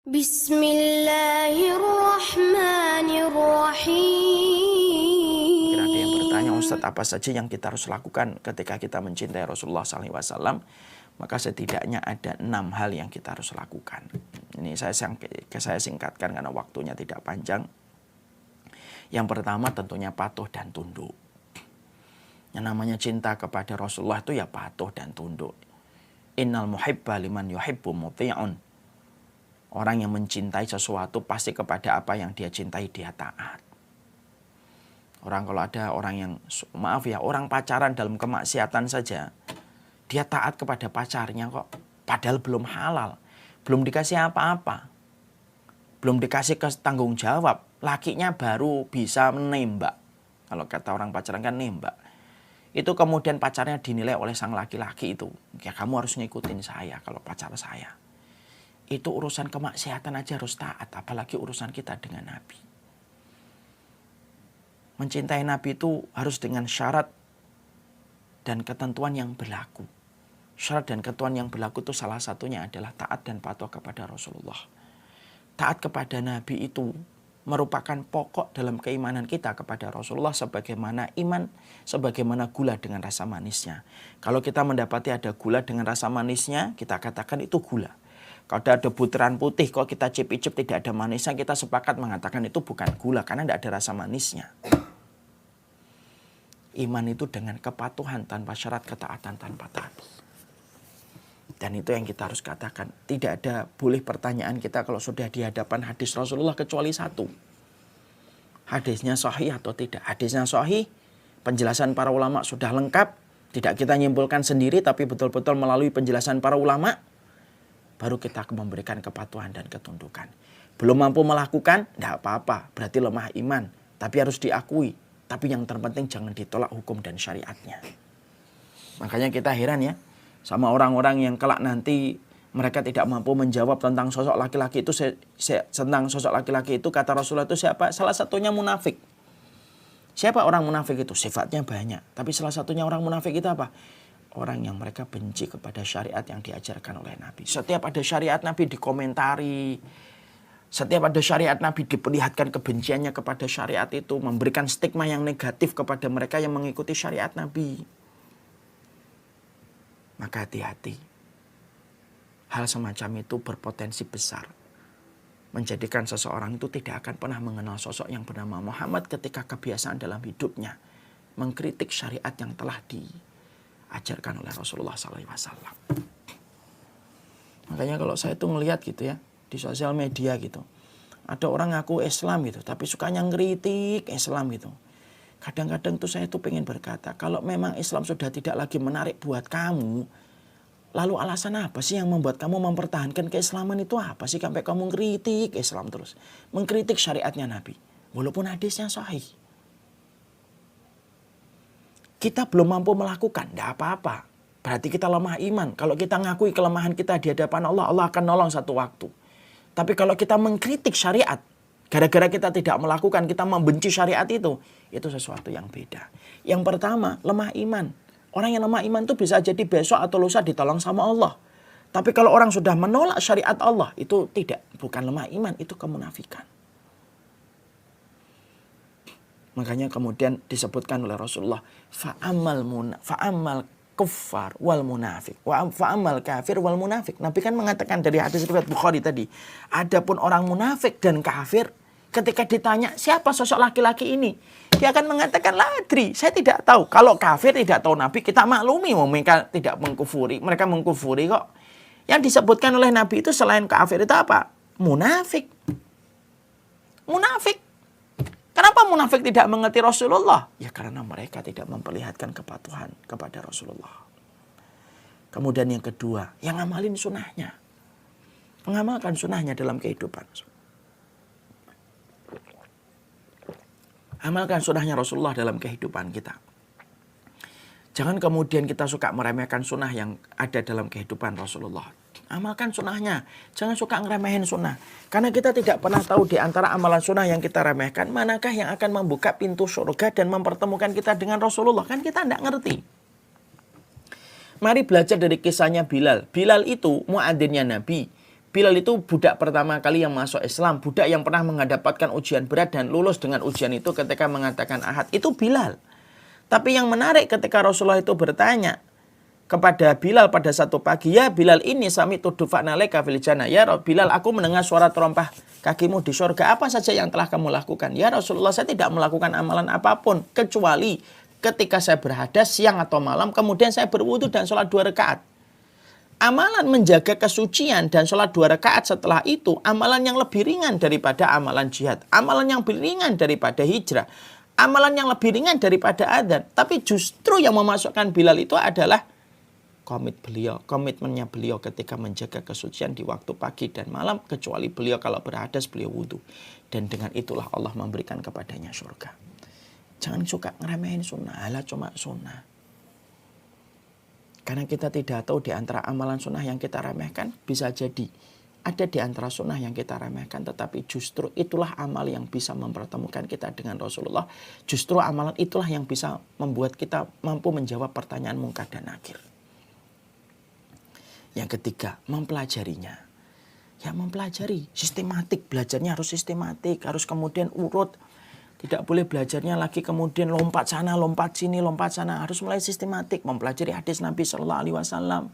Bismillahirrahmanirrahim. Kira ada yang bertanya, Ustadz, apa saja yang kita harus lakukan ketika kita mencintai Rasulullah SAW? Maka setidaknya ada 6 hal yang kita harus lakukan. Ini saya singkatkan karena waktunya tidak panjang. Yang pertama tentunya patuh dan tunduk. Yang namanya cinta kepada Rasulullah itu ya patuh dan tunduk. Innal muhibba liman yuhibbu muti'un. Orang yang mencintai sesuatu pasti kepada apa yang dia cintai dia taat. Orang kalau ada orang yang, maaf ya, orang pacaran dalam kemaksiatan saja, dia taat kepada pacarnya kok. Padahal belum halal, belum dikasih apa-apa, belum dikasih tanggung jawab. Lakinya baru bisa menembak. Kalau kata orang pacaran kan nembak. Itu kemudian pacarnya dinilai oleh sang laki-laki itu. Ya kamu harus ngikutin saya kalau pacar saya. Itu urusan kemaksiatan aja harus taat, apalagi urusan kita dengan Nabi. Mencintai Nabi itu harus dengan syarat dan ketentuan yang berlaku. Syarat dan ketentuan yang berlaku itu salah satunya adalah taat dan patuh kepada Rasulullah. Taat kepada Nabi itu merupakan pokok dalam keimanan kita kepada Rasulullah, sebagaimana iman, sebagaimana gula dengan rasa manisnya. Kalau kita mendapati ada gula dengan rasa manisnya, kita katakan itu gula. Kalau ada butiran putih, kok kita cip-icip tidak ada manisnya, kita sepakat mengatakan itu bukan gula, karena tidak ada rasa manisnya. Iman itu dengan kepatuhan tanpa syarat, ketaatan tanpa taat. Dan itu yang kita harus katakan. Tidak ada boleh pertanyaan kita kalau sudah di hadapan hadis Rasulullah kecuali satu. Hadisnya sahih atau tidak. Hadisnya sahih, penjelasan para ulama sudah lengkap. Tidak kita nyimpulkan sendiri, tapi betul-betul melalui penjelasan para ulama. Baru kita memberikan kepatuhan dan ketundukan. Belum mampu melakukan, tidak apa-apa. Berarti lemah iman. Tapi harus diakui. Tapi yang terpenting jangan ditolak hukum dan syariatnya. Makanya kita heran ya. Sama orang-orang yang kelak nanti mereka tidak mampu menjawab tentang sosok laki-laki itu. Tentang sosok laki-laki itu kata Rasulullah itu siapa? Salah satunya munafik. Siapa orang munafik itu? Sifatnya banyak. Tapi salah satunya orang munafik itu apa? Orang yang mereka benci kepada syariat yang diajarkan oleh Nabi. Setiap ada syariat Nabi dikomentari. Setiap ada syariat Nabi diperlihatkan kebenciannya kepada syariat itu. Memberikan stigma yang negatif kepada mereka yang mengikuti syariat Nabi. Maka hati-hati. Hal semacam itu berpotensi besar. Menjadikan seseorang itu tidak akan pernah mengenal sosok yang bernama Muhammad ketika kebiasaan dalam hidupnya mengkritik syariat yang telah diajarkan oleh Rasulullah SAW. Makanya kalau saya tuh ngelihat gitu ya, di sosial media gitu. Ada orang ngaku Islam gitu, tapi sukanya ngeritik Islam gitu. Kadang-kadang tuh saya tuh pengen berkata, kalau memang Islam sudah tidak lagi menarik buat kamu, lalu alasan apa sih yang membuat kamu mempertahankan keislaman itu apa sih? Sampai kamu ngeritik Islam terus. Mengkritik syariatnya Nabi. Walaupun hadisnya sahih. Kita belum mampu melakukan, tidak apa-apa. Berarti kita lemah iman. Kalau kita ngakui kelemahan kita di hadapan Allah, Allah akan nolong satu waktu. Tapi kalau kita mengkritik syariat, gara-gara kita tidak melakukan, kita membenci syariat itu sesuatu yang beda. Yang pertama, lemah iman. Orang yang lemah iman itu bisa jadi besok atau lusa ditolong sama Allah. Tapi kalau orang sudah menolak syariat Allah, itu bukan lemah iman, itu kemunafikan. Makanya kemudian disebutkan oleh Rasulullah, fa'amal kuffar wal munafik, fa'amal kafir wal munafik. Nabi kan mengatakan dari hadis riwayat Bukhari tadi, adapun orang munafik dan kafir, ketika ditanya siapa sosok laki-laki ini, dia akan mengatakan ladri, saya tidak tahu. Kalau kafir tidak tahu Nabi, kita maklumi, mereka tidak mengkufuri, mereka mengkufuri kok. Yang disebutkan oleh Nabi itu selain kafir itu apa? Munafik. Munafik. Kenapa munafik tidak mengerti Rasulullah? Ya karena mereka tidak memperlihatkan kepatuhan kepada Rasulullah. Kemudian yang kedua, yang ngamalin sunnahnya. Mengamalkan sunnahnya dalam kehidupan. Amalkan sunnahnya Rasulullah dalam kehidupan kita. Jangan kemudian kita suka meremehkan sunnah yang ada dalam kehidupan Rasulullah. Amalkan sunnahnya. Jangan suka ngeremehin sunnah. Karena kita tidak pernah tahu di antara amalan sunnah yang kita remehkan, manakah yang akan membuka pintu surga dan mempertemukan kita dengan Rasulullah. Kan kita tidak ngerti. Mari belajar dari kisahnya Bilal. Bilal itu muadzinnya Nabi. Bilal itu budak pertama kali yang masuk Islam, budak yang pernah mendapatkan ujian berat dan lulus dengan ujian itu ketika mengatakan ahad. Itu Bilal. Tapi yang menarik ketika Rasulullah itu bertanya kepada Bilal pada satu pagi, ya Bilal, ini sami tudufa'na leka fil jannah. Ya Bilal, aku mendengar suara terompah kakimu di surga. Apa saja yang telah kamu lakukan? Ya Rasulullah, saya tidak melakukan amalan apapun kecuali ketika saya berhadas siang atau malam, kemudian saya berwudu dan sholat 2 rakaat. Amalan menjaga kesucian dan sholat 2 rakaat setelah itu, amalan yang lebih ringan daripada amalan jihad. Amalan yang lebih ringan daripada hijrah. Amalan yang lebih ringan daripada adzan. Tapi justru yang memasukkan Bilal itu adalah komitmennya beliau ketika menjaga kesucian di waktu pagi dan malam. Kecuali beliau kalau berhadas, beliau wudu. Dan dengan itulah Allah memberikan kepadanya surga. Jangan suka ngeremehin sunnah. Alah cuma sunnah. Karena kita tidak tahu di antara amalan sunnah yang kita remehkan, bisa jadi ada di antara sunnah yang kita remehkan, tetapi justru itulah amal yang bisa mempertemukan kita dengan Rasulullah. Justru amalan itulah yang bisa membuat kita mampu menjawab pertanyaan mungkar dan nakir. Yang ketiga, mempelajarinya. Ya mempelajari, sistematik, belajarnya harus sistematik, harus kemudian urut. Tidak boleh belajarnya lagi kemudian lompat sana, lompat sini, lompat sana. Harus mulai sistematik, mempelajari hadis Nabi SAW.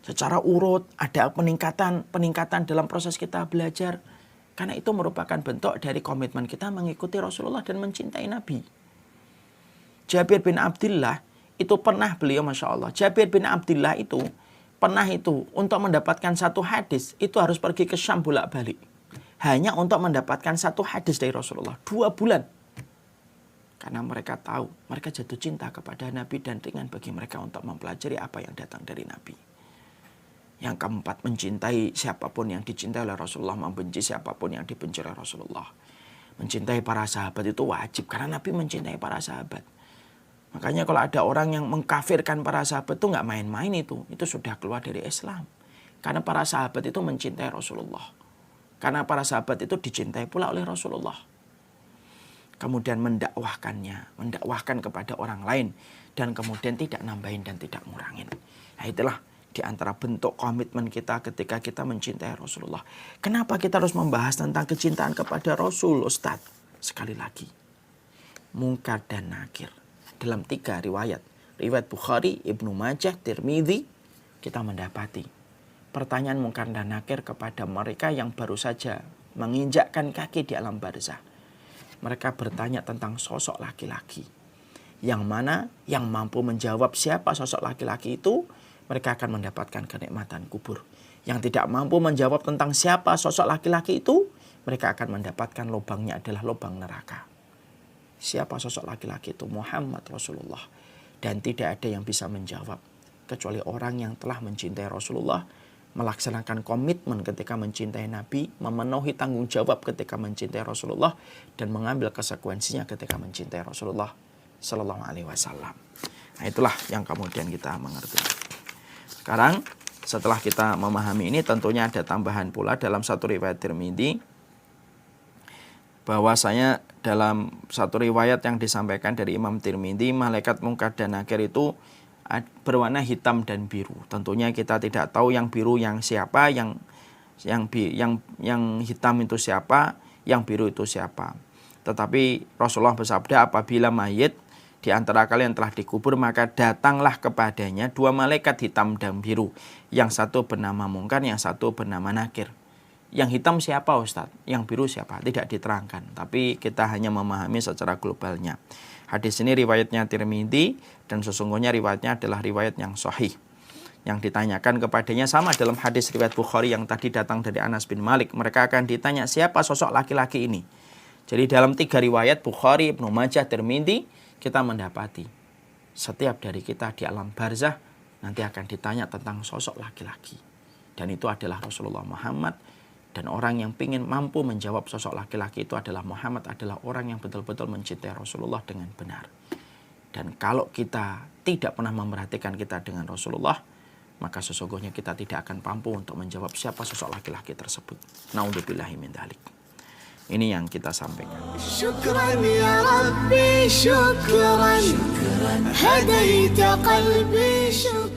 Secara urut, ada peningkatan dalam proses kita belajar. Karena itu merupakan bentuk dari komitmen kita mengikuti Rasulullah dan mencintai Nabi. Jabir bin Abdullah itu pernah beliau, Masya Allah. Jabir bin Abdullah itu pernah itu untuk mendapatkan satu hadis, itu harus pergi ke Syam bolak-balik. Hanya untuk mendapatkan satu hadis dari Rasulullah. 2 bulan. Karena mereka tahu, mereka jatuh cinta kepada Nabi dan ringan bagi mereka untuk mempelajari apa yang datang dari Nabi. Yang keempat, mencintai siapapun yang dicintai oleh Rasulullah, membenci siapapun yang dibenci oleh Rasulullah. Mencintai para sahabat itu wajib, karena Nabi mencintai para sahabat. Makanya kalau ada orang yang mengkafirkan para sahabat itu nggak main-main itu sudah keluar dari Islam. Karena para sahabat itu mencintai Rasulullah. Karena para sahabat itu dicintai pula oleh Rasulullah. Kemudian mendakwahkan kepada orang lain. Dan kemudian tidak nambahin dan tidak ngurangin. Nah itulah di antara bentuk komitmen kita ketika kita mencintai Rasulullah. Kenapa kita harus membahas tentang kecintaan kepada Rasul, Ustadz? Sekali lagi. Mungkar dan nakir. Dalam 3 riwayat. Riwayat Bukhari, Ibnu Majah, Tirmidzi. Kita mendapati pertanyaan mungkar dan nakir kepada mereka yang baru saja menginjakkan kaki di alam barzah. Mereka bertanya tentang sosok laki-laki. Yang mana yang mampu menjawab siapa sosok laki-laki itu, mereka akan mendapatkan kenikmatan kubur. Yang tidak mampu menjawab tentang siapa sosok laki-laki itu, mereka akan mendapatkan lubangnya adalah lubang neraka. Siapa sosok laki-laki itu? Muhammad Rasulullah. Dan tidak ada yang bisa menjawab kecuali orang yang telah mencintai Rasulullah, melaksanakan komitmen ketika mencintai Nabi, memenuhi tanggung jawab ketika mencintai Rasulullah, dan mengambil konsekuensinya ketika mencintai Rasulullah Sallallahu Alaihi Wasallam. Nah itulah yang kemudian kita mengerti. Sekarang setelah kita memahami ini, tentunya ada tambahan pula dalam satu riwayat Tirmidzi, bahwasanya dalam satu riwayat yang disampaikan dari Imam Tirmidzi, malaikat mungkar dan nakir itu berwarna hitam dan biru. Tentunya kita tidak tahu yang biru yang siapa, yang hitam itu siapa, yang biru itu siapa. Tetapi Rasulullah bersabda, apabila mayit di antara kalian telah dikubur, maka datanglah kepadanya 2 malaikat hitam dan biru. Yang satu bernama Mungkar, yang satu bernama Nakir. Yang hitam siapa Ustadz? Yang biru siapa? Tidak diterangkan. Tapi kita hanya memahami secara globalnya. Hadis ini riwayatnya Tirmidzi dan sesungguhnya riwayatnya adalah riwayat yang sahih. Yang ditanyakan kepadanya sama dalam hadis riwayat Bukhari yang tadi datang dari Anas bin Malik. Mereka akan ditanya siapa sosok laki-laki ini. Jadi dalam 3 riwayat Bukhari, Ibnu Majah, Tirmidzi, kita mendapati setiap dari kita di alam barzah nanti akan ditanya tentang sosok laki-laki. Dan itu adalah Rasulullah Muhammad. Dan orang yang ingin mampu menjawab sosok laki-laki itu adalah Muhammad, adalah orang yang betul-betul mencintai Rasulullah dengan benar. Dan kalau kita tidak pernah memperhatikan kita dengan Rasulullah, maka sesungguhnya kita tidak akan mampu untuk menjawab siapa sosok laki-laki tersebut. Na'udzubillahi min dzalik. Ini yang kita sampaikan. Syukran ya Rabbi, syukran. Hadaita qalbi, syukran.